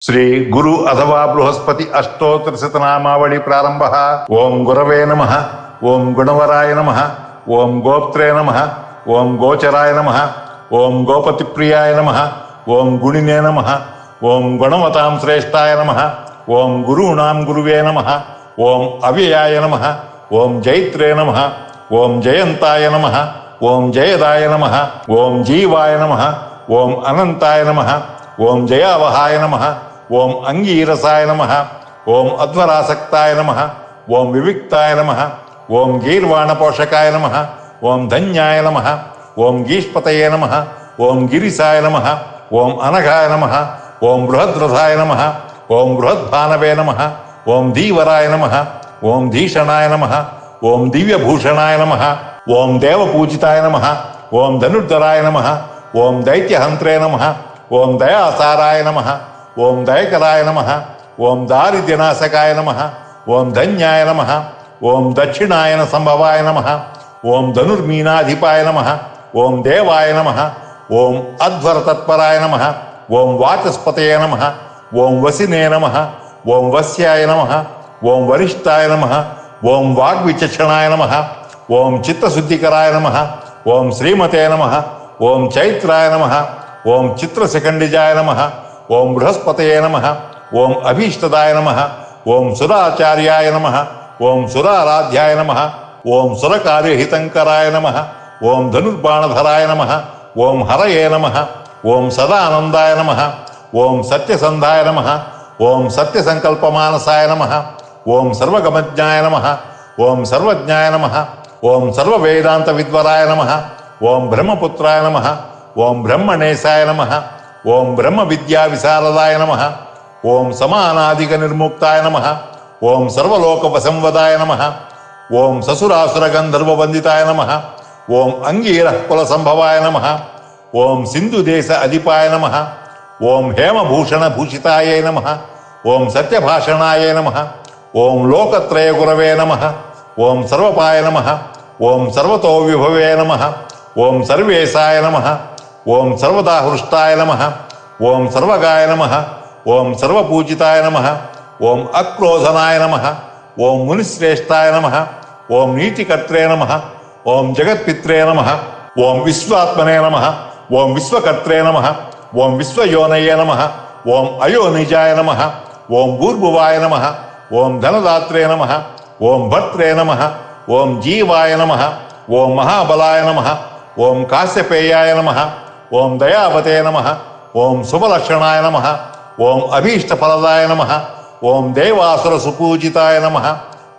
श्री गुरु अथवा बृहस्पति अष्टोत्तर शतनामावली प्रारंभ। ओं गुरवे नमः, ओं गुणवराय नमः, ओं गोप्त्रे नमः, ओं गोचराय नमः, ओं गोपतिप्रियाय नमः, ओं गुणिने नमः, ओं गुणवतां श्रेष्ठाय नमः, ओं गुरूणां गुरुवे नमः, ओं अव्ययाय नमः, ओं जैत्रे नमः, ओं जयंताय नमः, ओं जयदाय नमः, ओं जीवाय नमः, ओं अनंताय नमः, ओं जयावहाय नमः, ओं अंगीरसाय नमः, ओं अध्वरासक्ताय नमः, ओं विविक्ताय नमः, ओं गीर्वाणपोषकाय नमः, ओं धन्याय नमः, ओं गीष्पतये नमः, ओं गिरिसाय नमः, ओं अनघाय नमः, ओं बृहद्रथाय नमः, ओं बृहद्भानवे नमः, ओं धीवराय नमः, ओं धीषणाय नमः, ओं दिव्यभूषणाय नमः, ओं देवपूजिताय नमः, ओं धनुर्धराय नमः, ओं दैत्यहंत्रे नमः, ओं दयासाराय नमः, ओं दयकराय नमः, ओं दारिद्र्यनाशकाय नमः, ओं धन्याय नमः, ओं दक्षिणायन संभवाय नमः, ओं धनुर्मीनाधिपाय नमः, ओं देवाय नमः, ओं अध्वरतत्पराय नमः, ओं वाचस्पतये नमः, ओं वसिने नमः, ओं वस्याय नमः, ओं वरिष्ठाय नमः, ओं वाग्विचक्षणाय नमः, ओं चित्तशुद्धिकराय नमः, ओं श्रीमते नमः, ओं चैत्राय नमः, ओं चित्रशिखंडिजाय नमः, ओं बृहस्पतये नमः, ओं अभीष्टदाय नमः, ओं सुराचार्याय नमः, ओं सुराराध्याय नमः, ओं सुरकार्यहितंकराय नमः, ओं धनुर्बाणधराय नमः, ओं हरये नमः, ओं सदानंदाय नमः, ओं सत्यसंधाय नमः, ओं सत्यसंकल्पमानसाय नमः, ओं सर्वगमज्ञाय नमः, ओं सर्वज्ञाय नमः, ओं सर्ववेदान्तविद्वराय नमः, ओं ब्रह्मपुत्राय नमः, ओं ब्रह्मणेशाय नमः, ओं ब्रह्म विद्या विशारदाय नमः, ओं समानादिक निर्मुक्ताय नमः, ओं सर्वलोक वसंवदाय नमः, ओं ससुरासुर गंधर्व वंदिताय नमः, ओं अंगीरः कुल संभवाय नमः, ओं सिंधु देश अधिपाय नमः, ओं हेमभूषण भूषिताय नमः, ओं सत्यभाषणाय नमः, ओं लोकत्रय गुरवे नमः, ओं सर्वपाय नमः, ओं सर्वतो विभवे नमः, ओं सर्वेशाय नमः, ओं सर्वदाहृष्टाय नमः, ओं सर्वगाय नमः, ओं सर्वपूजिताय नमः, ओं अक्रोधनाय नमः, ओं मुनिश्रेष्ठाय नमः, ओं नीतिकर्त्रे नमः, ओं जगत्पित्रे नमः, ओं विश्वात्मने नमः, ओं विश्वकर्त्रे नमः, ओं विश्वयोनये नमः, ओं अयोनिजाय नमः, ओं भूर्भुवाय नमः, ओं धनदात्रे नमः, ओं भर्त्रे नमः, ओं जीवाय नमः, ओं महाबलाय नमः, ओं काश्यपेयाय नमः, ओं दयावते नमः, ओं शुभलक्षणाय नमः, ओं अभीष्टफलदाय नमः, ओं देवासुर सुपूजिताय नमः,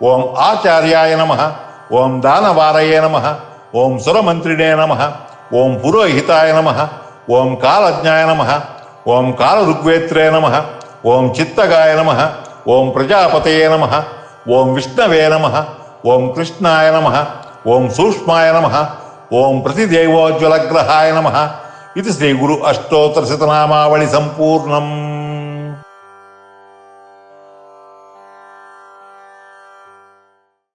ओं आचार्याय नमः, ओं दानवारये नमः, ओं सुरमंत्रिणे नमः, ओं पुरोहिताय नमः, ओं कालज्ञाय नमः, ओं कालऋग्वेत्रे नमः, ओं चित्तगाय नमः, ओं प्रजापतये नमः, ओं विष्णवे नमः, ओं कृष्णाय नमः, ओं सूक्ष्माय नमः, ओं प्रतिदेवोज्ज्वलग्रहाय नमः। इति श्री गुरु अष्टोत्तर शतनामावली संपूर्णम्।